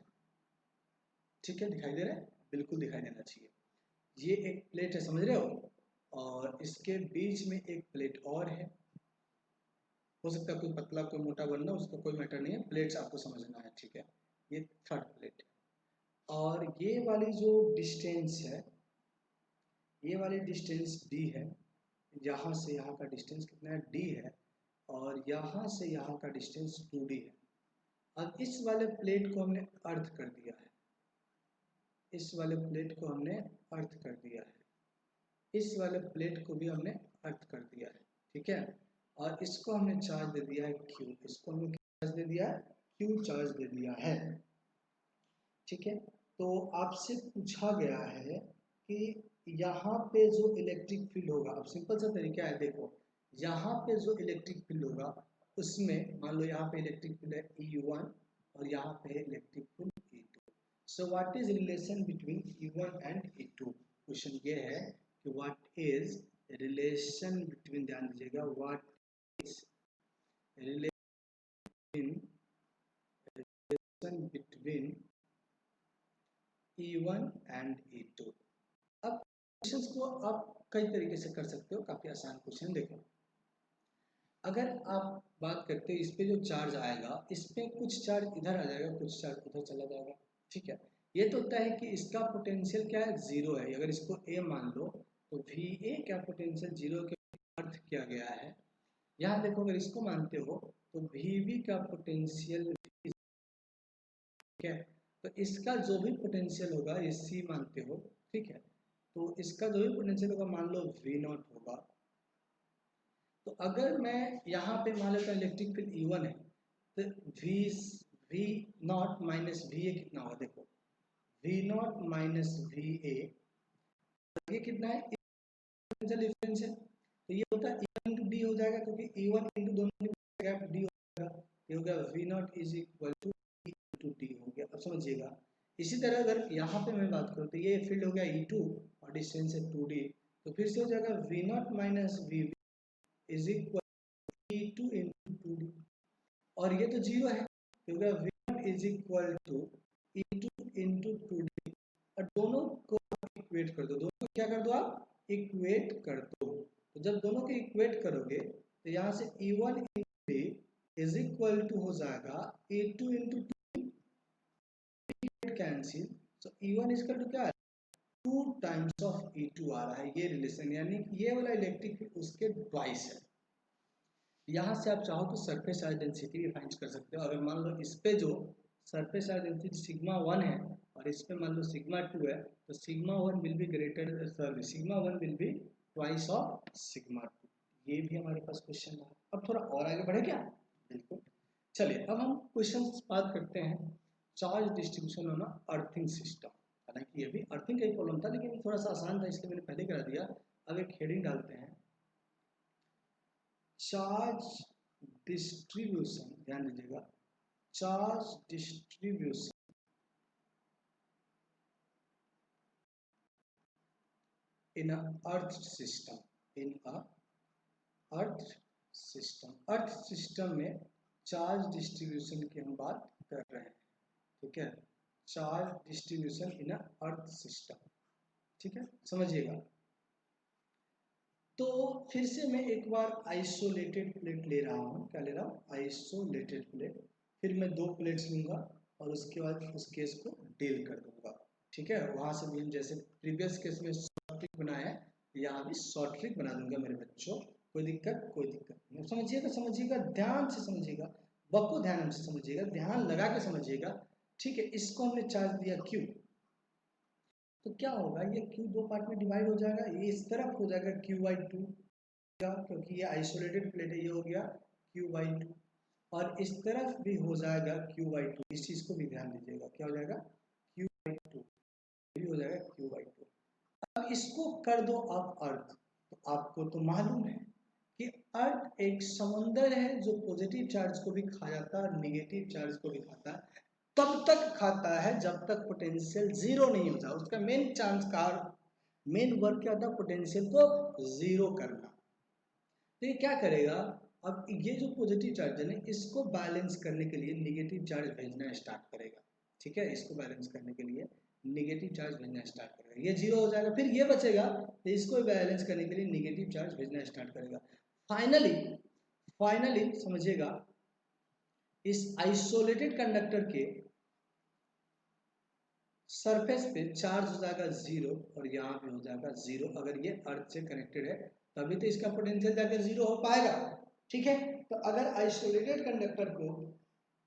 ठीक है, दिखाई दे रहा है, बिल्कुल दिखाई देना चाहिए। ये एक प्लेट है, समझ रहे हो, और इसके बीच में एक प्लेट और है। हो सकता है कोई पतला कोई मोटा बनना, उसका कोई मैटर नहीं है, प्लेट्स आपको समझना है, ठीक है। ये थर्ड प्लेट है, और ये वाली जो डिस्टेंस है, ये वाली डिस्टेंस d है। यहाँ से यहाँ का डिस्टेंस कितना है, d है, और यहाँ से यहाँ का डिस्टेंस 2d है। अब इस वाले प्लेट को हमने अर्थ कर दिया है, इस वाले प्लेट को हमने अर्थ कर दिया है, इस वाले प्लेट को भी हमने अर्थ कर दिया है, ठीक है। और इसको हमने चार्ज दे दिया है Q, इसको हमने चार्ज दे दिया है Q, चार्ज दे दिया है, ठीक है। तो आपसे पूछा गया है कि यहाँ पे जो इलेक्ट्रिक फील्ड होगा, अब सिंपल सा तरीका है, देखो यहाँ पे जो इलेक्ट्रिक फील्ड होगा उसमें मान लो यहाँ पे इलेक्ट्रिक फील्ड है E1 और यहाँ पे electric field E2। So what is relation between E1 and E2? Question ये है कि व्हाट इज रिलेशन बिटवीन, ध्यान दीजिएगा, what is relation between E1 and E2। अब क्वेश्चंस को आप कई तरीके से कर सकते हो, काफी आसान क्वेश्चन। देखो, अगर आप बात करते हैं इस पे जो चार्ज आएगा, इस पे कुछ चार्ज इधर आ जाएगा, कुछ चार्ज उधर चला जाएगा, ठीक है। ये तो होता है कि इसका पोटेंशियल क्या है, जीरो है। अगर इसको ए मान लो तो VA का पोटेंशियल जीरो के अर्थ किया गया है। यहाँ देखो, अगर इसको मानते हो तो VB का पोटेंशियल, ठीक है, तो इसका जो भी पोटेंशियल होगा, ये C मानते हो, ठीक है, तो इसका जो भी पोटेंशियल होगा मान लो V0 होगा। तो अगर मैं यहाँ पे मान लेता हूँ इलेक्ट्रिक फील्ड E1 है, तो V0 माइनस VA कितना होगा, देखो V0 माइनस VA, ये कितना है, पोटेंशियल डिफरेंस है, तो ये होता है E इंटू डी हो जाएगा, क्योंकि E1 इंटू दोनों गैप D हो जाएगा, ये हो गया V0 is equal to E into D हो गया। अब समझिएगा, इसी तरह अगर यहाँ पे मैं बात करूँ तो ये फील्ड हो गया E2 और डिस्टेंस है 2D, तो फिर से हो जाएगा V0 minus VB is equal E2 into 2D, और ये तो जीरो है क्योंकि V0 is equal to E2 into 2D, और दोनों को इक्वेट कर दो, दोनों को क्या कर दो, आप इक्वेट कर दो। तो जब दोनों को इक्वेट करोगे तो यहाँ से E1 into D is equal to हो जाएगा E2 into 2D, cancel, so E1 is equal to क्या है, 2 टाइम्स ऑफ E2 आ रहा है। ये रिलेशन, यानी ये वाला इलेक्ट्रिक फील्ड उसके ट्वाइस है। यहाँ से आप चाहो तो सरफेस चार्ज डेंसिटी भी फाइंड कर सकते हो। अगर मान लो इस पे जो सरफेस चार्ज डेंसिटी सिग्मा 1 है और इस पे मान लो सिग्मा 2 है, तो sigma 1 will be greater, sorry sigma 1 will be twice of sigma 2। ये भी हमारे पास क्वेश्चन है। अब थोड़ा और आगे बढ़े क्या, बिल्कुल। चलिए अब हम क्वेश्चन बात करते हैं charge distribution on earthing system. हालांकि ये भी अर्थिंग का ही प्रॉब्लम था, लेकिन थोड़ा सा आसान था इसलिए मैंने पहले करा दिया। अब एक हेडिंग डालते हैं, चार्ज डिस्ट्रीब्यूशन, ध्यान दीजिएगा, charge distribution in earth system, in earth system. Earth system में चार्ज डिस्ट्रीब्यूशन की हम बात कर रहे हैं, ठीक है, charge distribution in earth system, ठीक है, समझिएगा। तो फिर से मैं एक बार आइसोलेटेड प्लेट ले रहा हूँ, क्या ले रहा हूँ, आइसोलेटेड प्लेट। फिर मैं 2 प्लेट्स लूंगा और उसके बाद उस केस को डील कर दूंगा, ठीक है। वहां से भी हम जैसे प्रीवियस केस में शॉर्ट ट्रिक बनाया है, यहाँ भी शॉर्ट ट्रिक बना दूंगा मेरे बच्चों, कोई दिक्कत नहीं। समझिएगा, समझिएगा, ध्यान से समझिएगा, बको ध्यान से समझिएगा, ध्यान लगा के समझिएगा, ठीक है। इसको हमने चार्ज दिया Q, तो क्या होगा, ये Q 2 पार्ट में डिवाइड हो जाएगा, ये इस तरफ हो जाएगा Q/2, क्योंकि ये आइसोलेटेड प्लेट है, ये हो गया Q/2, और इस तरफ भी हो जाएगा Q/2। इस चीज को भी ध्यान दीजिएगा, क्या हो जाएगा, Q/2, भी हो जाएगा Q/2। अब इसको कर दो आप अर्थ, तो आपको तो मालूम है कि अर्थ एक समुंदर है जो पॉजिटिव चार्ज को भी खा जाता है और निगेटिव चार्ज को भी खाता है। तब तक खाता है जब तक पोटेंशियल जीरो नहीं हो जाए। उसका मेन चांस का मेन वर्क क्या होता है, पोटेंशियल को जीरो करना। तो ये क्या करेगा, अब ये जो पॉजिटिव चार्ज है ना, इसको बैलेंस करने के लिए निगेटिव चार्ज भेजना स्टार्ट करेगा, ठीक है। इसको बैलेंस करने के लिए निगेटिव चार्ज भेजना स्टार्ट करेगा, ये जीरो हो जाएगा, फिर ये बचेगा तो इसको बैलेंस करने के लिए निगेटिव चार्ज भेजना स्टार्ट करेगा। फाइनली समझिएगा, इस आइसोलेटेड कंडक्टर के सरफेस पे चार्ज हो जाएगा जीरो और यहाँ पे हो जाएगा जीरो। अगर ये अर्थ से कनेक्टेड है तभी तो इसका पोटेंशियल जाकर जीरो हो पाएगा, ठीक है। तो अगर आइसोलेटेड कंडक्टर को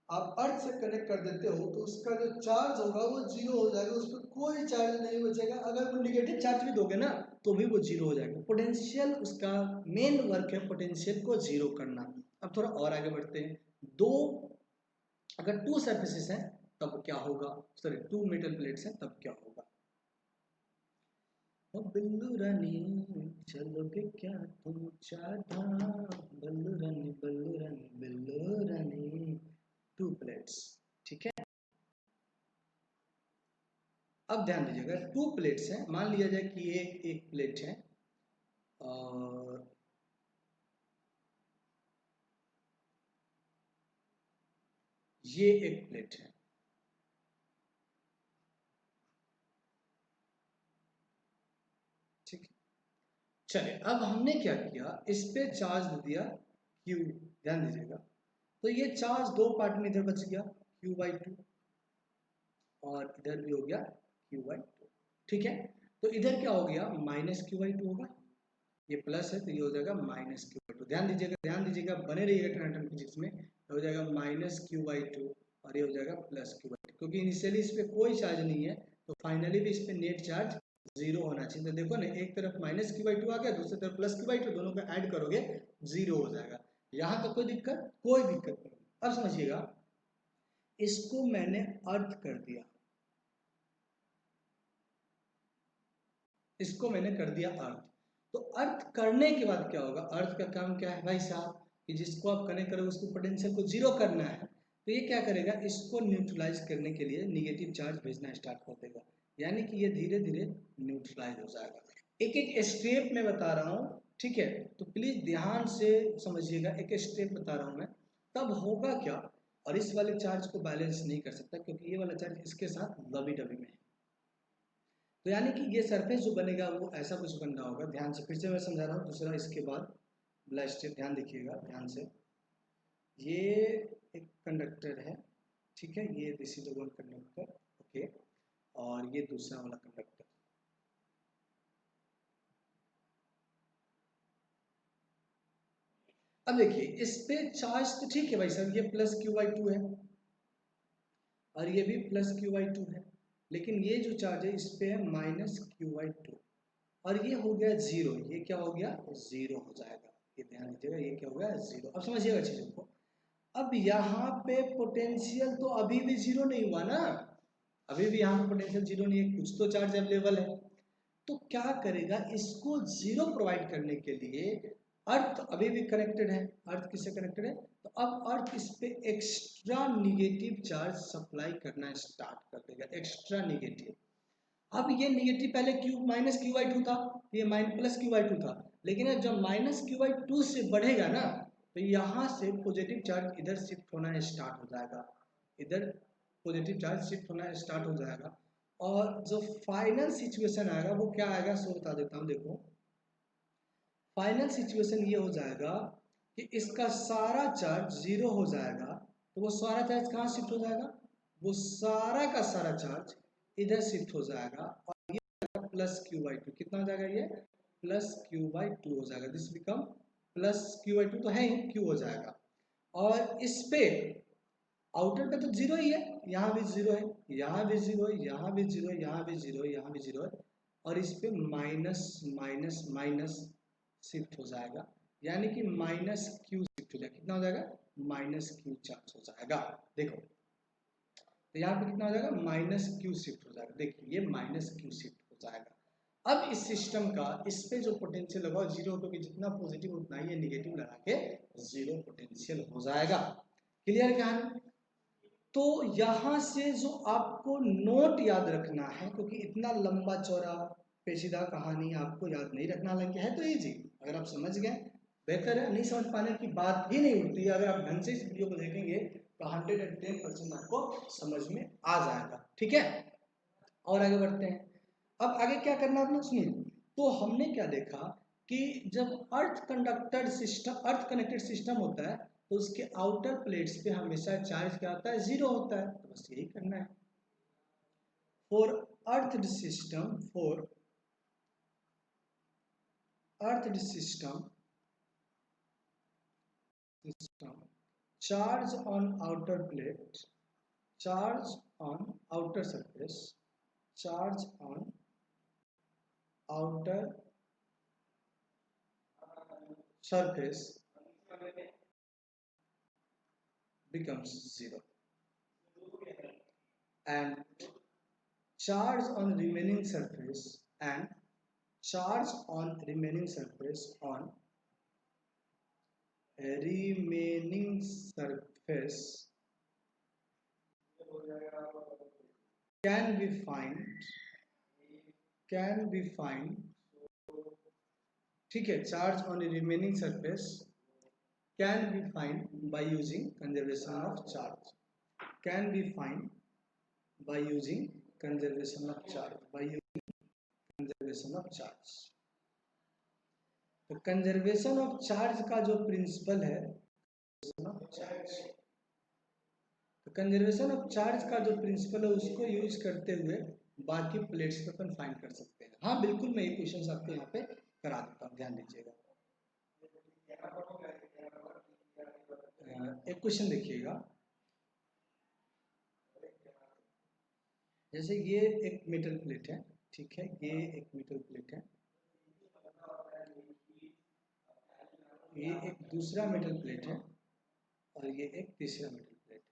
आप अर्थ से कनेक्ट कर देते हो तो उसका जो चार्ज होगा वो जीरो हो जाएगा, उस पर कोई चार्ज नहीं बचेगा। अगर वो निगेटिव चार्ज भी दोगे ना तो भी वो जीरो हो जाएगा। पोटेंशियल उसका मेन वर्क है, पोटेंशियल को जीरो करना। अब थोड़ा और आगे बढ़ते हैं। अगर टू सरफेसेस हैं तब क्या होगा, सॉरी टू मेटल प्लेट्स हैं तब क्या होगा। बिल्लू रानी चलोगे क्या तुम चार धाम, बिल्लू रानी बिल्लू रानी बिल्लू रानी, टू प्लेट्स, ठीक है। अब ध्यान दीजिएगा, टू प्लेट्स हैं, मान लिया जाए कि ये एक प्लेट है और ये एक प्लेट है, ठीक है। चलिए अब हमने क्या किया, इस पे चार्ज दे दिया Q, ध्यान दीजिएगा। तो ये चार्ज दो पार्ट में इधर बच गया Q/2 और इधर भी हो गया Q/2, ठीक है। तो इधर क्या हो गया, -Q/2 होगा, ये प्लस है तो ये हो जाएगा -Q/2। ध्यान दीजिएगा, बने रहिएगा क्वांटम फिजिक्स में। हो जाएगा -Q/2 और ये हो जाएगा +Q/2, क्योंकि इनिशियली इस पे कोई चार्ज नहीं है तो फाइनली भी इस पे नेट चार्ज जीरो होना चाहिए। तो देखो ना, एक तरफ -Q/2 आ गया, दूसरी तरफ +Q/2, दोनों को ऐड करोगे जीरो हो जाएगा। यहाँ तो कोई दिक्कत नहीं। अब समझिएगा, इसको मैंने अर्थ कर दिया, इसको मैंने कर दिया अर्थ। तो अर्थ करने के बाद क्या होगा, अर्थ का काम क्या है भाई साहब, कि जिसको आप कनेक्ट करोगे उसको पोटेंशियल को जीरो करना है। तो ये क्या करेगा, इसको न्यूट्रलाइज करने के लिए निगेटिव चार्ज भेजना स्टार्ट कर देगा, यानी कि ये धीरे धीरे न्यूट्रलाइज हो जाएगा। एक एक स्टेप में बता रहा हूँ, ठीक है, तो प्लीज ध्यान से समझिएगा। एक स्टेप बता रहा हूँ मैं, तब होगा क्या। और इस वाले चार्ज को बैलेंस नहीं कर सकता क्योंकि ये वाला चार्ज इसके साथ लवी डबी में है। तो यानी कि ये सरफेस जो बनेगा वो ऐसा कुछ बन रहा होगा। ध्यान से फिर से मैं समझा रहा हूँ, दूसरा इसके बाद वाला स्टेप ध्यान देखिएगा ध्यान से। ये एक कंडक्टर है, ठीक है, ये this is one conductor, okay, और ये दूसरा वाला कंडक्टर। अब देखिए, इस पे चार्ज तो ठीक है भाई साहब, ये +Q/2 है और ये भी +Q/2 है, लेकिन ये जो चार्ज है इस पे है -Q/2 और ये हो गया जीरो। ये क्या हो गया, जीरो हो जाएगा। ये ध्यान दीजिएगा, ये क्या हो गया, जीरो। अब समझिएगा चीजों को। अब यहाँ पे पोटेंशियल तो अभी भी जीरो नहीं हुआ ना, अभी भी यहाँ पे पोटेंशियल जीरो नहीं है, कुछ तो चार्ज अवेलेबल है। तो क्या करेगा, इसको जीरो प्रोवाइड करने के लिए अर्थ अभी भी कनेक्टेड है। अर्थ किससे कनेक्टेड है, तो अब अर्थ इस पे एक्स्ट्रा निगेटिव चार्ज सप्लाई करना स्टार्ट कर देगा, एक्स्ट्रा निगेटिव। अब ये निगेटिव पहले -Q/2 था, ये +Q/2 था, लेकिन जब -Q/2 से बढ़ेगा ना तो यहाँ से पॉजिटिव चार्ज इधर शिफ्ट होना स्टार्ट हो जाएगा, इधर पॉजिटिव चार्ज शिफ्ट होना स्टार्ट हो जाएगा। और जो फाइनल सिचुएशन आएगा वो क्या आएगा, सो बता देता हूँ। देखो, फाइनल सिचुएशन ये हो जाएगा कि इसका सारा चार्ज जीरो हो जाएगा। तो वो सारा चार्ज कहाँ शिफ्ट हो जाएगा, वो सारा का सारा चार्ज इधर शिफ्ट हो जाएगा और ये +Q/2 कितना हो जाएगा, ये +Q/2 हो जाएगा। दिस बिकम +Q/2 तो है ही, Q हो जाएगा। और इस पे आउटर पे तो जीरो ही है, यहाँ भी जीरो है, यहाँ भी जीरो है, यहाँ भी जीरो है, यहाँ भी जीरो है, यहाँ भी जीरो है, और इस पे माइनस माइनस माइनस शिफ्ट हो जाएगा, यानी कि -Q शिफ्ट हो जाएगा। कितना हो जाएगा, -Q चार्ज हो जाएगा। देखो, तो यहाँ पे कितना हो जाएगा, -Q शिफ्ट हो जाएगा। देखिए, ये -Q शिफ्ट हो जाएगा। अब इस सिस्टम का इस पे जो पोटेंशियल लगाओ जीरो, क्योंकि जितना पॉजिटिव उतना ही नेगेटिव लगा के जीरो पोटेंशियल हो जाएगा। क्लियर कहानी। तो यहाँ से जो आपको नोट याद रखना है, क्योंकि इतना लंबा चौड़ा पेचीदा कहानी आपको याद नहीं रखना, हालांकि है तो इजी, अगर आप समझ गए बेहतर है, नहीं समझ पाने की बात ही नहीं उठती है। अगर आप ढंग से इस वीडियो को देखेंगे तो 110% आपको समझ में आ जाएगा, ठीक है। और आगे बढ़ते हैं। अब आगे क्या करना अपना सुनिए। तो हमने क्या देखा कि जब अर्थ कनेक्टेड सिस्टम होता है तो उसके आउटर प्लेट्स पे हमेशा चार्ज क्या होता है, जीरो होता है। तो बस यही करना है। For earth system charge on outer plate, charge on outer surface, charge on outer surface becomes zero, and charge on remaining surface and charge on remaining surface can be find ठीक है। Charge on remaining surface can be find by using conservation of charge, can be find by using conservation of charge. तो कंजर्वेशन ऑफ चार्ज का जो प्रिंसिपल है, तो कंजर्वेशन ऑफ चार्ज का जो प्रिंसिपल है उसको यूज करते हुए बाकी प्लेट्स को अपन फाइंड कर सकते हैं। हाँ बिल्कुल, मैं ये क्वेश्चन आपको यहाँ पे करा देता हूँ, ध्यान दीजिएगा। एक क्वेश्चन देखिएगा, जैसे ये एक मेटल प्लेट है, ठीक है, ये एक मेटल प्लेट है, ये एक दूसरा मेटल प्लेट है और ये एक तीसरा मेटल प्लेट है।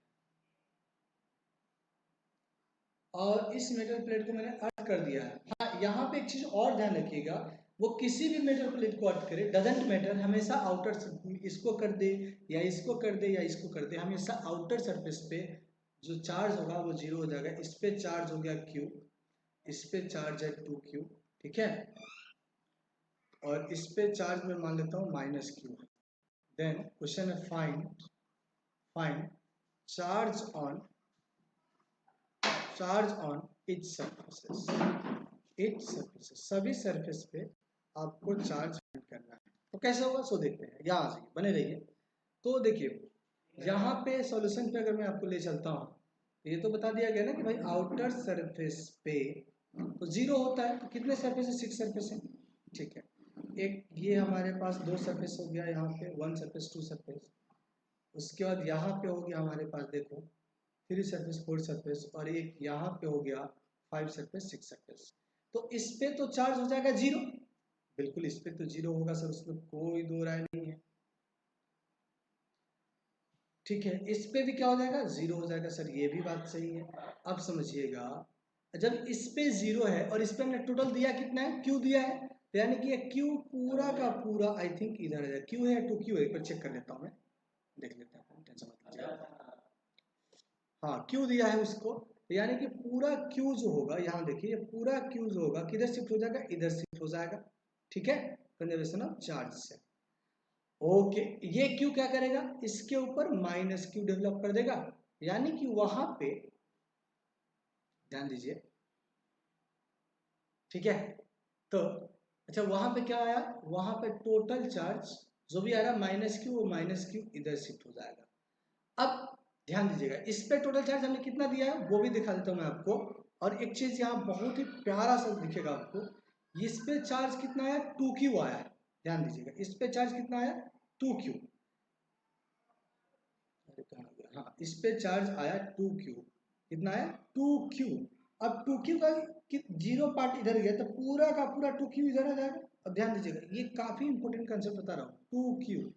और इस मेटल प्लेट को मैंने अर्थ कर दिया है। हाँ, यहाँ पे एक चीज और ध्यान रखिएगा, वो किसी भी मेटल प्लेट को अर्थ करे, डजंट मैटर, हमेशा आउटर इसको कर दे या इसको कर दे या इसको कर दे, हमेशा आउटर सरफेस पे जो चार्ज होगा वो जीरो हो जाएगा। इस पे चार्ज हो गया Q, इस पे चार्ज है 2Q, ठीक है, और इस पे चार्ज मैं मान लेता हूँ -Q। देन क्वेश्चन है find charge on each surfaces, सभी सरफेस पे आपको चार्ज फाइंड करना है। तो कैसे होगा सो देखते हैं, यहाँ से बने रहिए। तो देखिए यहाँ पे सॉल्यूशन पे अगर मैं आपको ले चलता हूँ, ये तो बता दिया गया ना कि भाई आउटर सरफेस पे तो जीरो होता है, तो कितने सरफेस है, 6 सरफेस है, ठीक है। एक ये हमारे पास 2 सरफेस हो गया, यहाँ पे 1 सरफेस 2 सरफेस, उसके बाद यहाँ पे हो गया हमारे पास देखो 3 सरफेस 4 सरफेस, और एक यहाँ पे हो गया 5 सरफेस 6 सरफेस। तो इस पे तो चार्ज हो जाएगा जीरो, बिल्कुल इस पे तो जीरो होगा सर, उसमें कोई दो राय नहीं है, ठीक है। इस पे भी क्या हो जाएगा, जीरो हो जाएगा सर, ये भी बात सही है। अब समझिएगा, जब इस पे जीरो है और इस पे हमने टोटल दिया कितना है, क्यू दिया है, तो यानी कि ये क्यू पूरा का पूरा आई थिंक इधर है, क्यू है 2Q है, एक बार चेक कर लेता हूँ मैं, देख लेता हूँ, टेंशन मत लीजिए। हाँ क्यू दिया है उसको, यानी कि पूरा क्यू जो होगा, यहाँ देखिए ये पूरा क्यू जो होगा किधर शिफ्ट हो जाएगा, इधर शिफ्ट हो जाएगा, ठीक है, कंजर्वेशन ऑफ चार्ज से। ओके, ये क्यू क्या करेगा, इसके ऊपर -Q डेवलप कर देगा, यानी कि वहां पे ध्यान दीजिए, ठीक है। तो अच्छा वहां पे क्या आया, वहां पे टोटल चार्ज जो भी आ रहा -Q, वो -Q इधर शिफ्ट हो जाएगा। अब ध्यान दीजिएगा, इस पे टोटल चार्ज हमने कितना दिया है वो भी दिखा देता हूं मैं आपको। और एक चीज यहाँ बहुत ही प्यारा सा दिखेगा आपको, इस पे चार्ज कितना आया, 2Q आया है, ध्यान दीजिएगा, इस पे चार्ज कितना आया, 2Q, हाँ इस पे चार्ज आया 2Q, कितना आया 2Q। अब 2Q का जीरो पार्ट इधर गया तो पूरा का पूरा 2Q इधर आ जाएगा। अब ध्यान दीजिएगा, ये काफी इंपॉर्टेंट कंसेप्ट बता रहा हूँ, 2Q,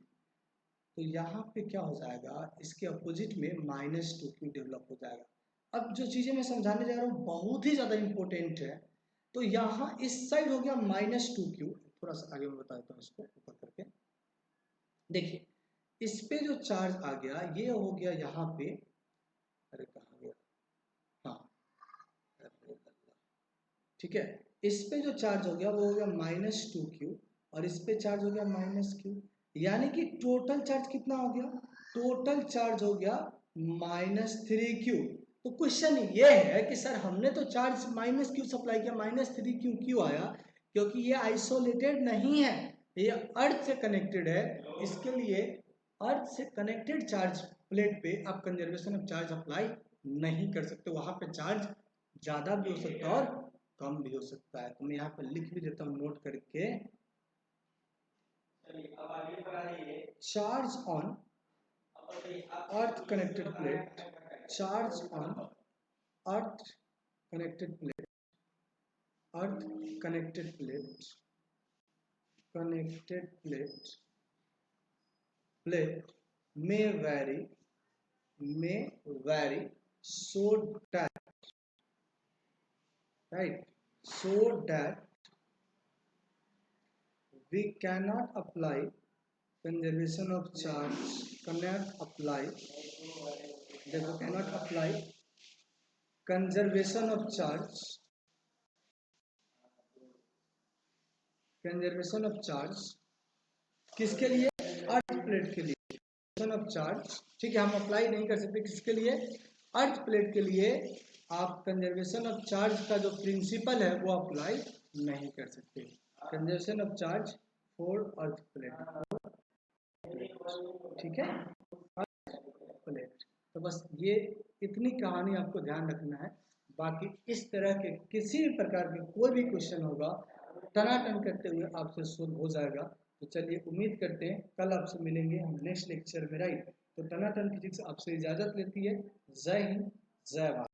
तो यहाँ पे क्या हो जाएगा, इसके अपोजिट में -2Q डेवलप हो जाएगा। अब जो चीजें मैं समझाने जा रहा हूँ बहुत ही ज्यादा इंपॉर्टेंट है। तो यहाँ इस साइड हो गया -2Q, थोड़ा सा आगे मैं बता देता हूँ इसको ऊपर करके, देखिए इस पे जो चार्ज आ गया ये हो गया यहाँ पे, अरे कहाँ गया, हाँ ठीक है, इस पे जो चार्ज हो गया वो हो गया -2Q, और इस पे चार्ज हो गया -Q, यानी कि टोटल चार्ज कितना हो गया, टोटल चार्ज हो गया -3Q। तो क्वेश्चन ये है कि सर हमने तो चार्ज माइनस क्यू सप्लाई किया, -3 क्यों आया? क्योंकि ये आइसोलेटेड नहीं है, ये अर्थ से कनेक्टेड है। इसके लिए अर्थ से कनेक्टेड चार्ज प्लेट पे आप कंजर्वेशन ऑफ चार्ज अप्लाई नहीं कर सकते, वहां पे चार्ज ज्यादा भी हो सकता है और कम भी हो सकता है। तो मैं यहाँ पर लिख भी देता हूँ नोट करके, charge on earth connected plate, charge on earth connected plate, earth connected plate may vary so that we cannot apply conservation of charge, cannot apply conservation of charge किसके लिए? अर्थ प्लेट के लिए। कंजर्वेशन ऑफ चार्ज, ठीक है, हम अप्लाई नहीं कर सकते किसके लिए? अर्थ प्लेट के लिए आप कंजर्वेशन ऑफ चार्ज का जो प्रिंसिपल है वो अप्लाई नहीं कर सकते। Conservation of charge for earth plate, ठीक है, अर्थ प्लेट। तो बस ये इतनी कहानी आपको ध्यान रखना है। बाकी इस तरह के किसी भी प्रकार के कोई भी क्वेश्चन होगा, टनाटन करते हुए आपसे सोल्व हो जाएगा। तो चलिए उम्मीद करते हैं कल आपसे मिलेंगे हम नेक्स्ट लेक्चर में, राइट। तो टनाटन फिजिक्स आपसे इजाजत लेती है। जय हिंद, जय भारत।